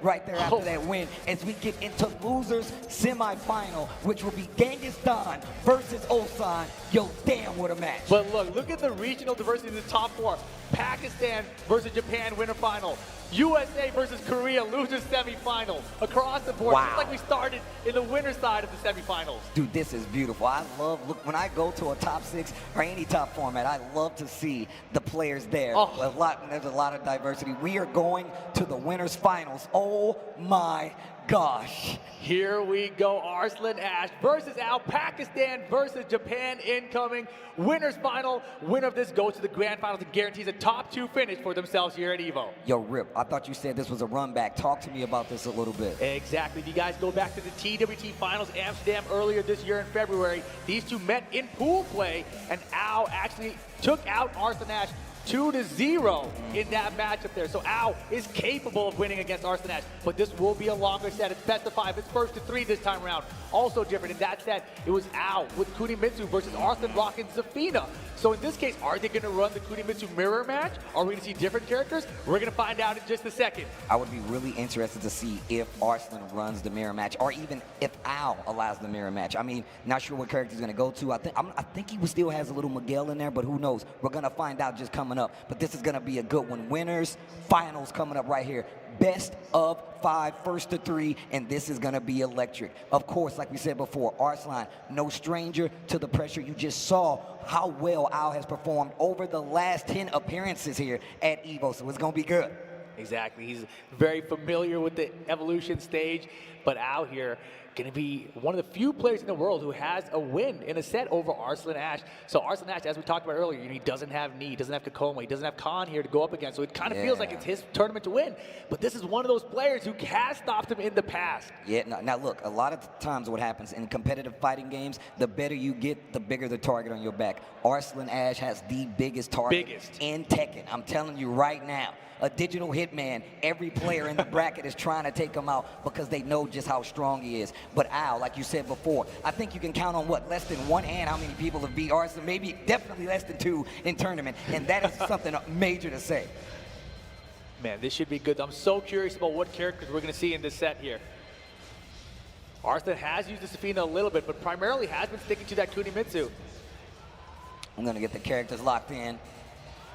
right there after that win as we get into losers semifinal, which will be Genghis Khan versus Ulsan. Yo, damn, what a match. But look at the regional diversity in the top four. Pakistan versus Japan winner final. USA versus Korea losers semifinal. Across the board, Wow. just like we started in the winner's side of the semifinals. Dude, this is beautiful. I love, look, when I go to a top 6 or any top format, I love to see the players there. Oh. There's a lot of diversity. We are going to the winners finals. Oh my gosh. Here we go, Arslan Ash versus Al, Pakistan versus Japan incoming. Winners final. Winner of this goes to the grand finals and guarantees a top 2 finish for themselves here at EVO. Yo, Rip, I thought you said this was a run back. Talk to me about this a little bit. Exactly. If you guys go back to the TWT Finals Amsterdam earlier this year in February, these two met in pool play, and Al actually took out Arslan Ash 2-0 in that matchup there. So Al is capable of winning against Arslan Ash, but this will be a longer set. It's best of 5. It's first to 3 this time around. Also different in that set, it was Al with Kuni versus Arslan Rock and Zafina. So in this case, are they going to run the Kuni mirror match? Are we going to see different characters? We're going to find out in just a second. I would be really interested to see if Arslan runs the mirror match, or even if Al allows the mirror match. I mean, not sure what character he's going to go to. I think he still has a little Miguel in there, but who knows? We're going to find out just coming up. But this is going to be a good one. Winners, finals coming up right here. Best of 5, first to 3, and this is going to be electric. Of course, like we said before, Arslan, no stranger to the pressure. You just saw how well Al has performed over the last 10 appearances here at EVO, so it's going to be good. Exactly. He's very familiar with the evolution stage, but Al here going to be one of the few players in the world who has a win in a set over Arslan Ash. So Arslan Ash, as we talked about earlier, he doesn't have Knee, he doesn't have Kakoma, he doesn't have Khan here to go up against. So it kind of feels like it's his tournament to win. But this is one of those players who has stopped him in the past. Yeah, now look, a lot of times what happens in competitive fighting games, the better you get, the bigger the target on your back. Arslan Ash has the biggest target in Tekken. I'm telling you right now. A digital hitman, every player in the bracket is trying to take him out because they know just how strong he is. But Al, like you said before, I think you can count on what, less than one hand how many people have beat Arslan, maybe definitely less than 2 in tournament, and that is something major to say. Man, this should be good. I'm so curious about what characters we're going to see in this set here. Arslan has used the Zafina a little bit, but primarily has been sticking to that Kunimitsu. I'm going to get the characters locked in.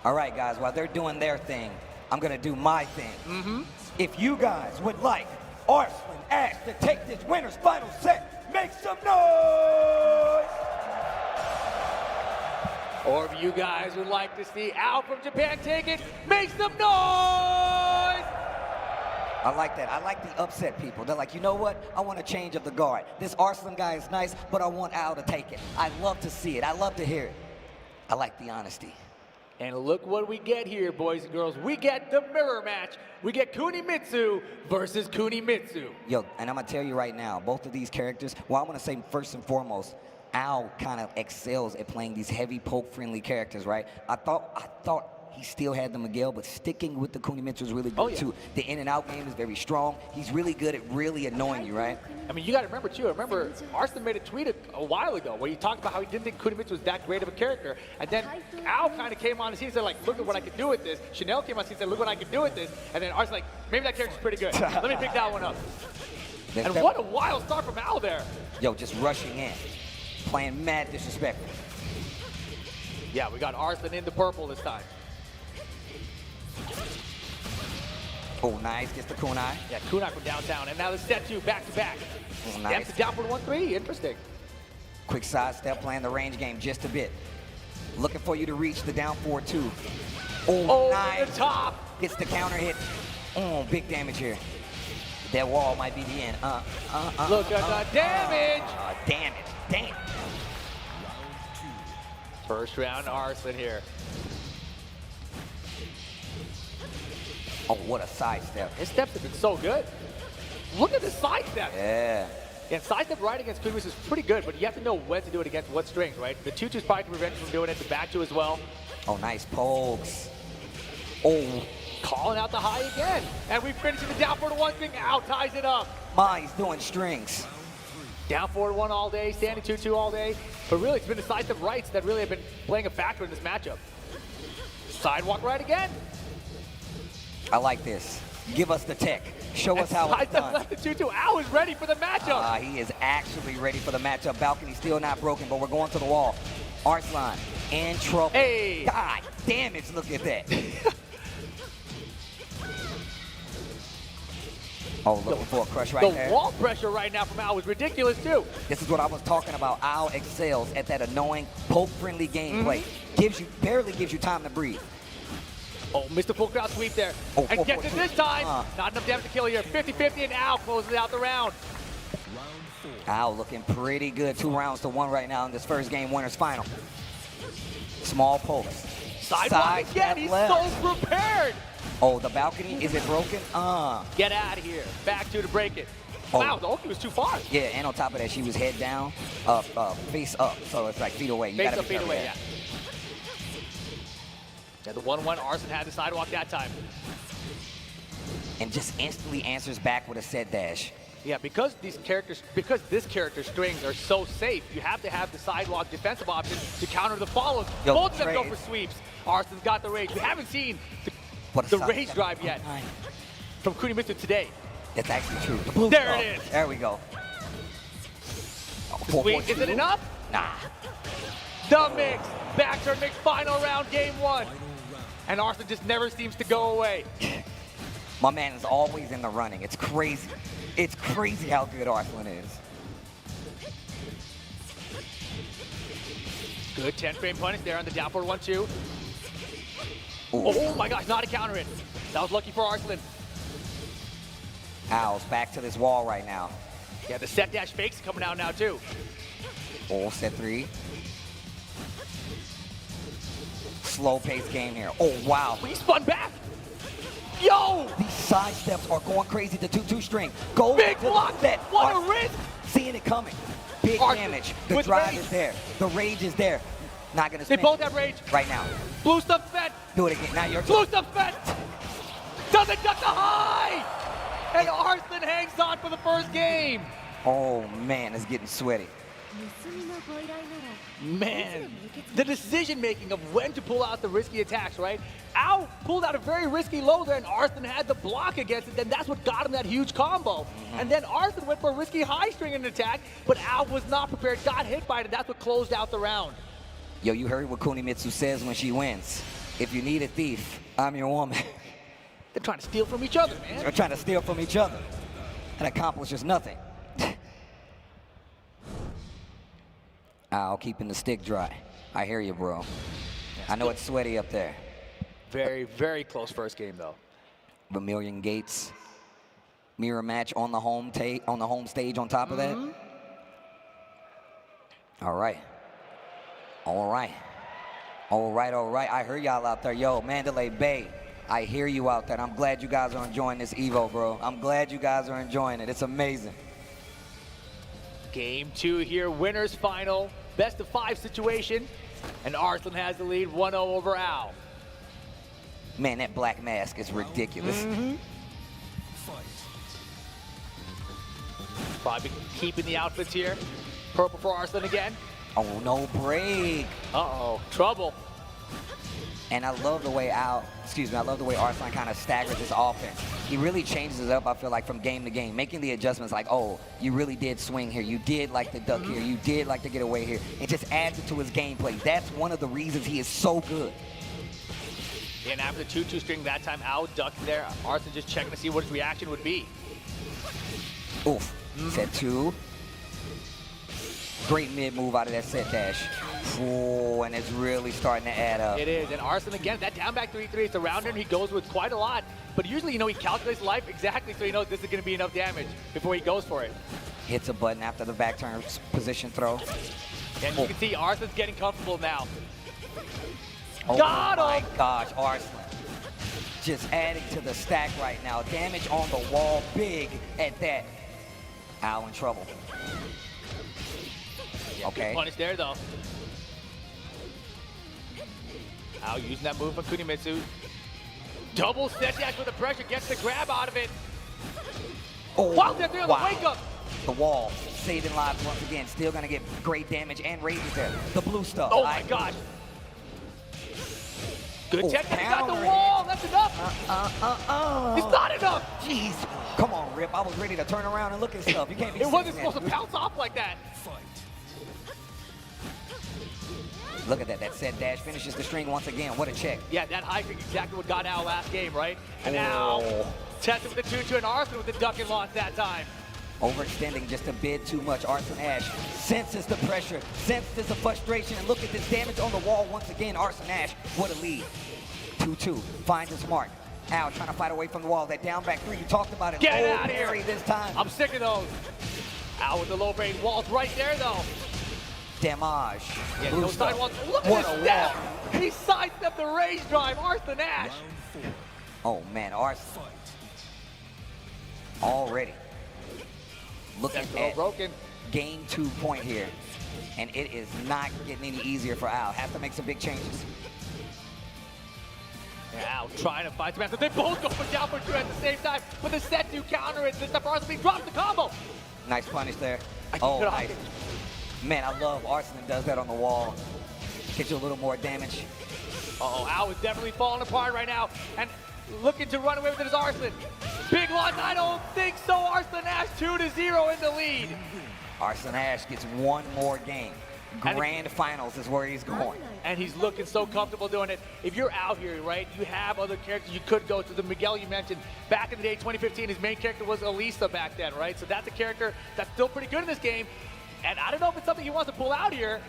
All right, guys, while they're doing their thing, I'm going to do my thing. If you guys would like Arslan Ash to take this winner's final set, make some noise! Or if you guys would like to see Al from Japan take it, make some noise! I like that. I like the upset people. They're like, you know what? I want a change of the guard. This Arslan guy is nice, but I want Al to take it. I love to see it. I love to hear it. I like the honesty. And look what we get here, boys and girls. We get the mirror match. We get Kunimitsu versus Kunimitsu. Yo, and I'm going to tell you right now, both of these characters, well, I want to say first and foremost, Al kind of excels at playing these heavy poke-friendly characters, right? I thought he still had the Miguel, but sticking with the Kunimitsu is really good, too. The in and out game is very strong. He's really good at really annoying you, right? I mean, you got to remember, too. Remember, Arslan made a tweet a while ago where he talked about how he didn't think Kunimitsu was that great of a character. And then Al kind of came on and he said, like, look at what I can do with this. Chanel came on and said, look what I can do with this. And then Arslan's like, maybe that character's pretty good. Let me pick that one up. And what a wild start from Al there. Yo, just rushing in, playing mad disrespectful. Yeah, we got Arslan in the purple this time. Oh, nice. Gets the kunai. Yeah, kunai from downtown. And now the set 2 back-to-back. Oh, nice. Steps down for the 1-3. Interesting. Quick sidestep, playing the range game just a bit. Looking for you to reach the down 4-2. Oh, nice. The top. Gets the counter hit. Oh, big damage here. That wall might be the end. Look at the damage. Damn it. Damn. First round Arslan here. Oh, what a sidestep. His steps have been so good. Look at the sidestep. Yeah. And sidestep right against Kunimitsu is pretty good, but you have to know when to do it against what strings, right? The 2-2 is probably to prevent you from doing it. The back 2 as well. Oh, nice pokes. Oh. Calling out the high again. And we finish the down 4-1 string. Al ties it up. He's doing strings. Down 4-1 all day, standing 2-2 all day. But really, it's been the sidestep rights that really have been playing a factor in this matchup. Sidewalk right again. I like this. Give us the tech. Show us how it's done. Left the 2-2. Al is ready for the matchup. He is actually ready for the matchup. Balcony still not broken, but we're going to the wall. Arslan in trouble. Hey. God damn it, look at that. Oh, looking for a crush right there. The wall pressure right now from Al was ridiculous, too. This is what I was talking about. Al excels at that annoying, poke-friendly gameplay. Barely gives you time to breathe. Oh, missed the full crowd sweep there. Oh, and gets it this time. Not enough damage to kill here. 50-50, and Al closes out the round. Al looking pretty good. 2 rounds to 1 right now in this first game winners final. Small pokes. Sidewalk again. He's left. so prepared. Oh, the balcony, is it broken? Get out of here. Back 2 to break it. Oh. Wow, the ulti was too far. Yeah, and on top of that, she was head down, face up. So it's like feet away. You Face gotta up, be feet careful away, there. yeah. Yeah, the 1-1, Arslan had the sidewalk that time. And just instantly answers back with a set dash. Yeah, because this character's strings are so safe, you have to have the sidewalk defensive option to counter the follows. Yo, Both of them go trade. for sweeps. Arslan's got the rage. We haven't seen What a the side rage step. drive yet from Kuni today. That's actually true. The blue There stuff. it is. There we go. Sweep, is it enough? Nah. The mix. Back turn mix, final round, game 1. And Arslan just never seems to go away. My man is always in the running. It's crazy. It's crazy how good Arslan is. Good 10-frame punish there on the down forward 1-2. Ooh. Oh my gosh, not a counter it. That was lucky for Arslan. Al's back to this wall right now. Yeah, the set dash fakes coming out now too. Oh, set 3. Slow pace game here. Oh, wow. He spun back. Yo! These side steps are going crazy. The 2-2 string. Go Big to the block. set. What a risk. Seeing it coming. Big Arslan damage. The with drive rage. is there. The rage is there. Not going to They spin. both have rage. Right now. Blue stuff spent. Do it again. Now you're Blue stuff spent. Doesn't duck the high. And Arslan hangs on for the first game. Oh, man. It's getting sweaty. Man, the decision making of when to pull out the risky attacks, right? Al pulled out a very risky low there, and Arslan had the block against it. Then that's what got him that huge combo. And then Arslan went for a risky high string in attack, but Al was not prepared, got hit by it. That's what closed out the round. Yo, you heard what Kuni says when she wins. If you need a thief, I'm your woman. They're trying to steal from each other, man. They're trying to steal from each other and accomplishes nothing. Al keeping the stick dry. I hear you, bro. I know it's sweaty up there. Very, very close first game, though. Vermilion Gates mirror match on the home stage on top of that. All right. All right. All right, all right. I hear y'all out there. Yo, Mandalay Bay, I hear you out there. I'm glad you guys are enjoying this EVO, bro. I'm glad you guys are enjoying it. It's amazing. Game 2 here, winners final, best of 5 situation, and Arslan has the lead 1-0 over Al. Man, that black mask is ridiculous. Probably keeping the outfits here. Purple for Arslan again. Oh, no break. Uh-oh, trouble. And I love the way I love the way Arslan kind of staggers his offense. He really changes it up, I feel like, from game to game, making the adjustments like, oh, you really did swing here. You did like the duck here. You did like to get away here. It just adds it to his gameplay. That's one of the reasons he is so good. And after the 2-2 string that time, Al ducked there. Arslan just checking to see what his reaction would be. Oof. Set 2. Great mid move out of that set dash. Ooh, and it's really starting to add up. It is, and Arslan again, that down back 3-3, it's a rounder, and he goes with quite a lot. But usually, you know, he calculates life exactly so he knows this is going to be enough damage before he goes for it. Hits a button after the back turn position throw. And you can see Arslan's getting comfortable now. Oh Got my him! gosh, Arslan. Just adding to the stack right now. Damage on the wall, big at that. Al in trouble. Yeah, Okay. good punish there, though. Al using that move from Kunimitsu. Double set dash with the pressure, gets the grab out of it. Oh, Wow, they're doing the wake up. The wall, saving lives once again. Still gonna get great damage and rages there. The blue stuff. Oh my gosh. Good check. He got the wall. That's enough. It's not enough. Jeez. Come on, Rip. I was ready to turn around and look at stuff. You can't be It wasn't sitting supposed there. to bounce off like that. Look at that. That set dash finishes the string once again. What a check. Yeah, that high kick exactly what got Al last game, right? And now tested with the 2-2 and Arslan with the duck and launch that time. Overextending just a bit too much. Arslan Ash senses the pressure, senses the frustration, and look at this damage on the wall once again. Arslan Ash, what a lead. 2-2, finds his mark. Al trying to fight away from the wall. That down back three, you talked about it. Get Oh, out of here. parry this time. I'm sick of those. Al with the low brain walls right there, though. Damage. Yeah, Blue no stuff. side walls. Look What at a this step. He sidestepped the rage drive. Arslan Ash. Oh man, Arslan. Already. Looking That's all at broken. game 2 point here. And it is not getting any easier for Al. Has to make some big changes. Al trying to fight Samantha. They both go for down for 2 at the same time. But the set 2 counter it. This time Arslan drops the combo. Nice punish there. I Oh, keep it nice. Man, I love Arslan does that on the wall. Gets you a little more damage. Uh-oh, Al is definitely falling apart right now. And looking to run away with it is Arslan. Big launch, I don't think so. Arslan Ash 2-0 in the lead. Arslan Ash gets one more game. Grand finals is where he's going. And he's looking so comfortable doing it. If you're out here, right, you have other characters you could go to. The Miguel you mentioned, back in the day, 2015, his main character was Elisa back then, right? So that's a character that's still pretty good in this game. And I don't know if it's something he wants to pull out here.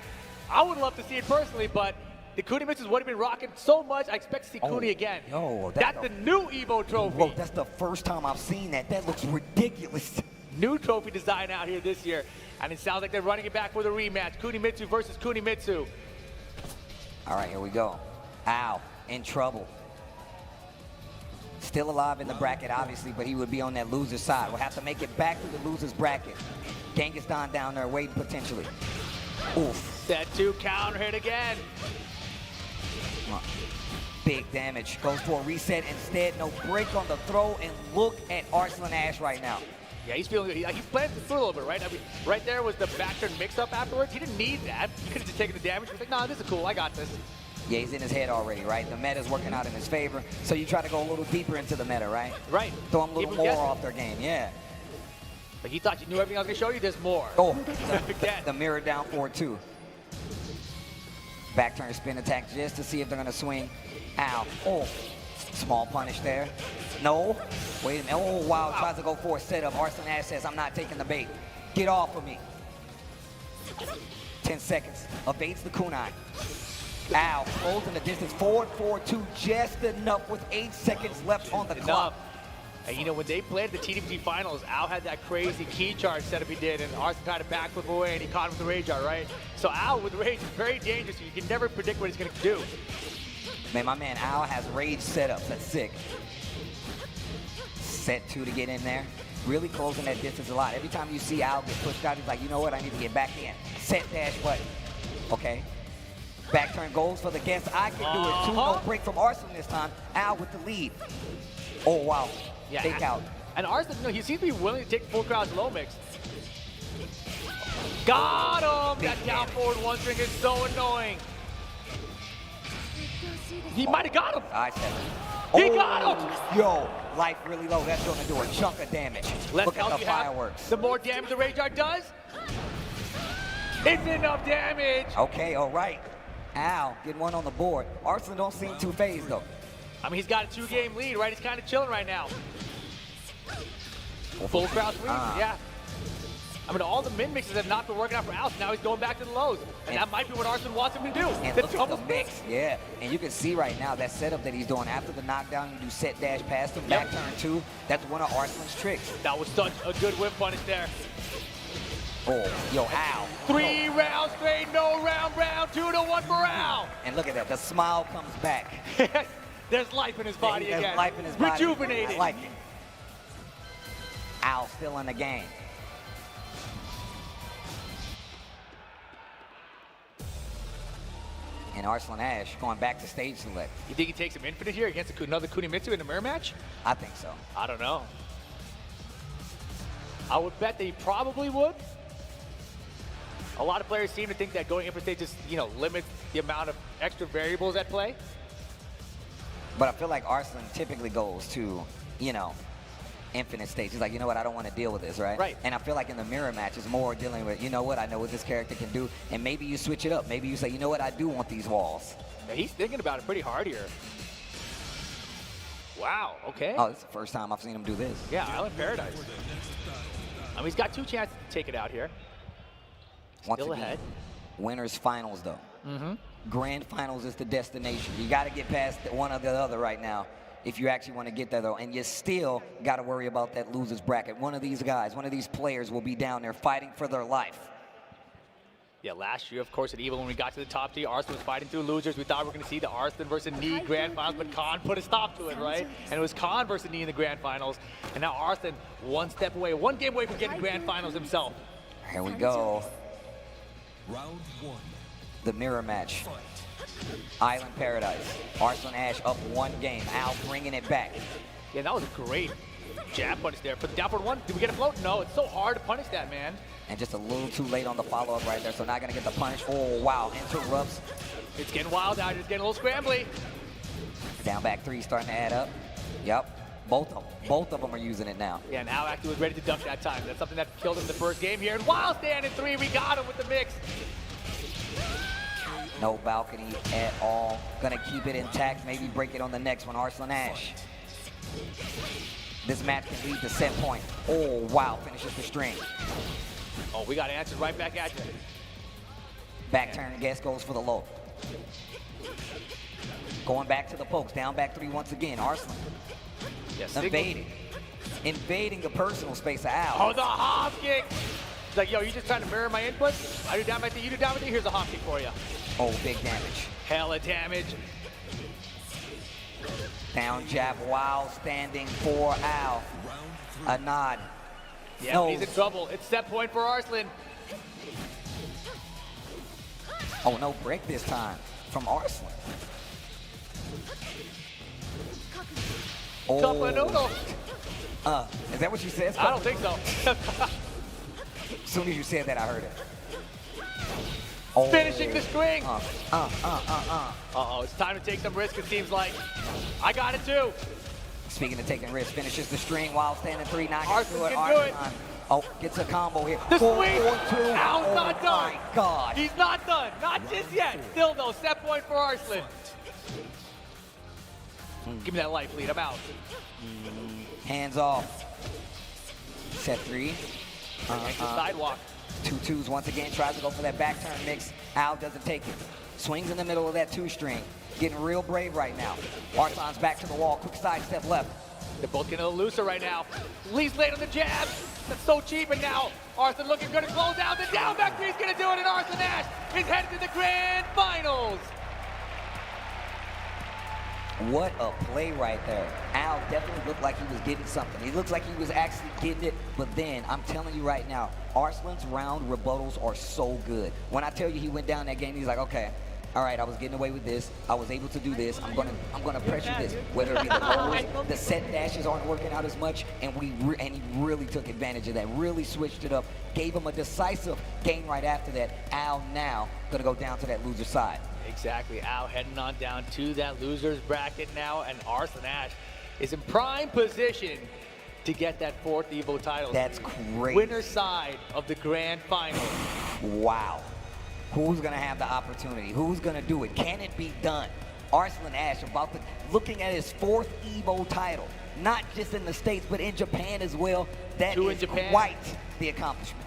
I would love to see it personally, but the Kuni mix is what he's been rocking so much. I expect to see Kuni again. Yo, that's the new EVO trophy. Whoa, that's the first time I've seen that. That looks ridiculous. New trophy design out here this year. And it sounds like they're running it back for the rematch. Kunimitsu versus Kunimitsu. All right, here we go. Al in trouble. Still alive in the bracket, obviously, but he would be on that loser's side. We'll have to make it back to the loser's bracket. Genghis down there waiting potentially. Oof. Set 2 counter hit again. Big damage. Goes for a reset instead. No break on the throw. And look at Arslan Ash right now. Yeah, he's feeling good. He's playing through a little bit, right? I mean, right there was the back turn mix-up afterwards. He didn't need that. He could have just taken the damage. He's like, nah, this is cool. I got this. Yeah, he's in his head already, right? The meta's working out in his favor. So you try to go a little deeper into the meta, right? Right. Throw him a little Keep him more guessing. off their game, yeah. Like, he thought you knew everything I was going to show you. There's more. Oh, Again. the mirror down forward too. Back turn spin attack just to see if they're gonna swing. Ow. Oh, small punish there. No. Wait a minute. Oh, wow. Tries to go for a setup. Arslan Ash says, I'm not taking the bait. Get off of me. 10 seconds. Evades the kunai. Ow. Closing the distance. Forward, 4-2. Just enough with 8 seconds left on the clock. And you know, when they played the TWT finals, Al had that crazy key charge setup he did, and Arslan kind of backflip away, and he caught him with the rage art, right? So Al with rage is very dangerous. You can never predict what he's going to do. Man, my man Al has rage setups. That's sick. Set 2 to get in there. Really closing that distance a lot. Every time you see Al get pushed out, he's like, you know what? I need to get back in. Set dash button. Okay. Back turn goes for the guess. I can do it too. No break from Arslan this time. Al with the lead. Oh, wow. Yeah, Fake out. And Arslan, you know, he seems to be willing to take full crouch low mix. Got him! That down forward one string is so annoying. He might have got him. I said He got him! Yo, life really low. That's going to do a chunk of damage. Let's Look at help the you have. fireworks. The more damage the rage art does, it's enough damage. Okay, all right. Al getting one on the board. Arslan don't seem too phased, though. I mean, he's got a 2-game lead, right? He's kind of chilling right now. Full crouch lead, yeah. I mean, all the min mixes have not been working out for Al, so now he's going back to the lows. And that might be what Arslan wants him to do. And look at the mix, yeah. And you can see right now that setup that he's doing after the knockdown, you do set dash past him, back turn 2. That's one of Arslan's tricks. That was such a good whip punish there. Oh, yo, Al. 3 rounds straight, no round, 2-1 for Al. And look at that, the smile comes back. There's life in his body There's again. life in his body. Rejuvenated. I like it. Al still in the game. And Arslan Ash going back to stage select. You think he takes him infinite here against another Kunimitsu in the mirror match? I think so. I don't know. I would bet that he probably would. A lot of players seem to think that going infinite stage just, you know, limits the amount of extra variables at play. But I feel like Arslan typically goes to, you know, infinite stage. He's like, you know what, I don't want to deal with this, right? Right. And I feel like in the mirror match, it's more dealing with, you know what, I know what this character can do, and maybe you switch it up. Maybe you say, you know what, I do want these walls. Yeah, he's thinking about it pretty hard here. Wow, okay. Oh, it's the first time I've seen him do this. Yeah, Island Paradise. I mean, he's got 2 chances to take it out here. Once Still again, ahead. winners finals, though. Mm-hmm. Grand finals is the destination. You got to get past one or the other right now if you actually want to get there, though. And you still got to worry about that loser's bracket. One of these guys, one of these players will be down there fighting for their life. Yeah, last year, of course, at EVO, when we got to the top tier, Arslan was fighting through losers. We thought we were going to see the Arslan versus Knee grand finals, but Khan put a stop to it, right? And it was Khan versus Knee in the grand finals. And now Arslan, one step away, one game away from getting grand finals himself. Here we go. Round 1. The mirror match. Island Paradise. Arslan Ash up 1 game. Al bringing it back. Yeah, that was a great jab punish there. Put down for 1. Did we get a float? No, it's so hard to punish that, man. And just a little too late on the follow-up right there, so not going to get the punish. Oh, wow, interrupts. It's getting wild out here. It's getting a little scrambly. Down back 3 starting to add up. Yep, both of them are using it now. Yeah, and Al actually was ready to duck that time. That's something that killed him the first game here. And while standing 3, we got him with the mix. No balcony at all. Gonna keep it intact, maybe break it on the next one. Arslan Ash. This match can lead to set point. Oh, wow, finishes the string. Oh, we got answers right back at you. Back turn, guess goes for the low. Going back to the pokes, down back 3 once again. Arslan Yes, invading the personal space of Al. Oh, the hop kick. It's like, yo, you just trying to mirror my input? I do down by the, you do down by the, here's a hop kick for you. Oh, big damage. Hella damage. Down jab while standing for Al. A nod. Yeah, No. he's in trouble. It's set point for Arslan. Oh, no break this time from Arslan. Cup of noodle. Is that what you said? I don't think so. As soon as you said that, I heard it. Oh. Finishing the string. Uh-oh, it's time to take some risk, it seems like. I got it too. Speaking of taking risks, finishes the string while standing 3, knocking Arslan through it. can do it. Oh, gets a combo here. The 4, sweep. 4, 2. Al's Oh not done. my God. He's not done. Not just yet. Still though, set point for Arslan. Give me that life lead. I'm out. Hands off. Set 3. Sidewalk. 2 2s once again. Tries to go for that back turn mix. Al doesn't take it. Swings in the middle of that 2 string. Getting real brave right now. Arslan's back to the wall. Quick side step left. They're both getting a little looser right now. Lee's late on the jab. That's so cheap. And now Arslan looking good to close out. The down back 3 is going to do it. And Arslan Ash is headed to the grand finals. What a play right there. Al definitely looked like he was getting something. He looks like he was actually getting it, but then I'm telling you right now, Arslan's round rebuttals are so good. When I tell you he went down that game, he's like, okay, all right, I was getting away with this. I was able to do this. I'm gonna pressure this. Whether it be the rolls, the set dashes aren't working out as much, and he really took advantage of that. Really switched it up. Gave him a decisive game right after that. Al now gonna go down to that loser side. Exactly. Al heading on down to that loser's bracket now, and Arslan Ash is in prime position to get that 4th EVO title. That's crazy. Winner side of the grand final. Wow. Who's gonna have the opportunity? Who's gonna do it? Can it be done? Arslan Ash looking at his 4th EVO title, not just in the States, but in Japan as well. That is quite the accomplishment.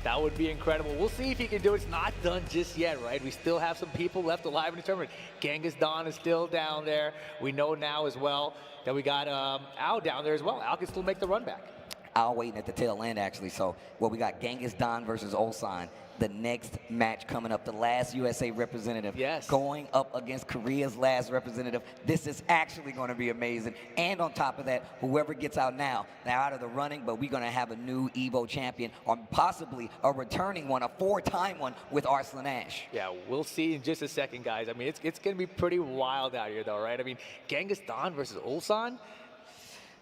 That would be incredible. We'll see if he can do it. It's not done just yet, right? We still have some people left alive in the tournament. Genghis Don is still down there. We know now as well that we got Al down there as well. Al can still make the run back. Al waiting at the tail end, actually. So, we got Genghis Don versus Ulsan. The next match coming up, the last USA representative going up against Korea's last representative. This is actually going to be amazing. And on top of that, whoever gets out now, they're out of the running, but we're going to have a new EVO champion, or possibly a returning one, a 4-time one with Arslan Ash. Yeah, we'll see in just a second, guys. I mean, it's going to be pretty wild out here, though, right? I mean, Genghis Don versus Ulsan.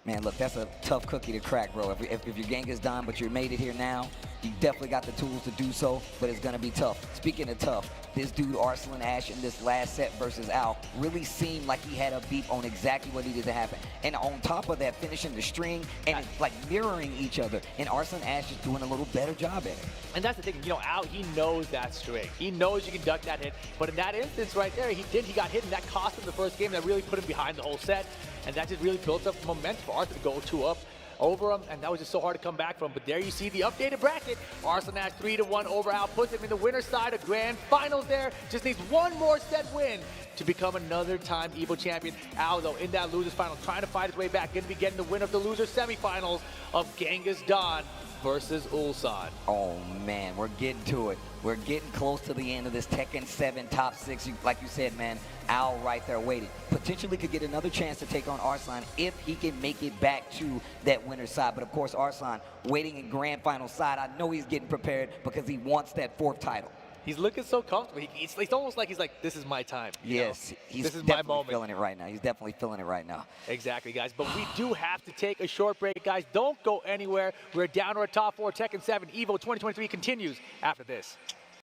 Man, look, that's a tough cookie to crack, bro. If you're Genghis Don, but you made it here now, You definitely got the tools to do so, but it's going to be tough. Speaking of tough, this dude, Arslan Ash, in this last set versus Al, really seemed like he had a beat on exactly what needed to happen. And on top of that, finishing the string and like mirroring each other. And Arslan Ash is doing a little better job at it. And that's the thing, you know, Al, he knows that string. He knows you can duck that hit. But in that instance right there, he got hit, and that cost him the first game. That really put him behind the whole set. And that just really built up momentum for Arslan to go 2-up over him, and that was just so hard to come back from. But there you see the updated bracket. Arslan Ash 3-1 over Al, puts him in the winner's side of grand finals there. Just needs one more set win to become another time EVO champion. Al, though, in that losers final, trying to fight his way back, going to be getting the win of the loser semifinals of Genghis Don versus Ulsan. Oh man, we're getting to it. We're getting close to the end of this Tekken 7 top 6. Like you said, man, Al right there waiting. Potentially could get another chance to take on Arslan if he can make it back to that winner's side. But of course, Arslan waiting in grand final side. I know he's getting prepared because he wants that 4th title. He's looking so comfortable. It's almost like he's like, this is my time. Yes, he's this is my definitely moment. feeling it right now. He's definitely feeling it right now. Exactly, guys. But we do have to take a short break, guys. Don't go anywhere. We're down to our top 4. Tekken 7 EVO 2023 continues after this.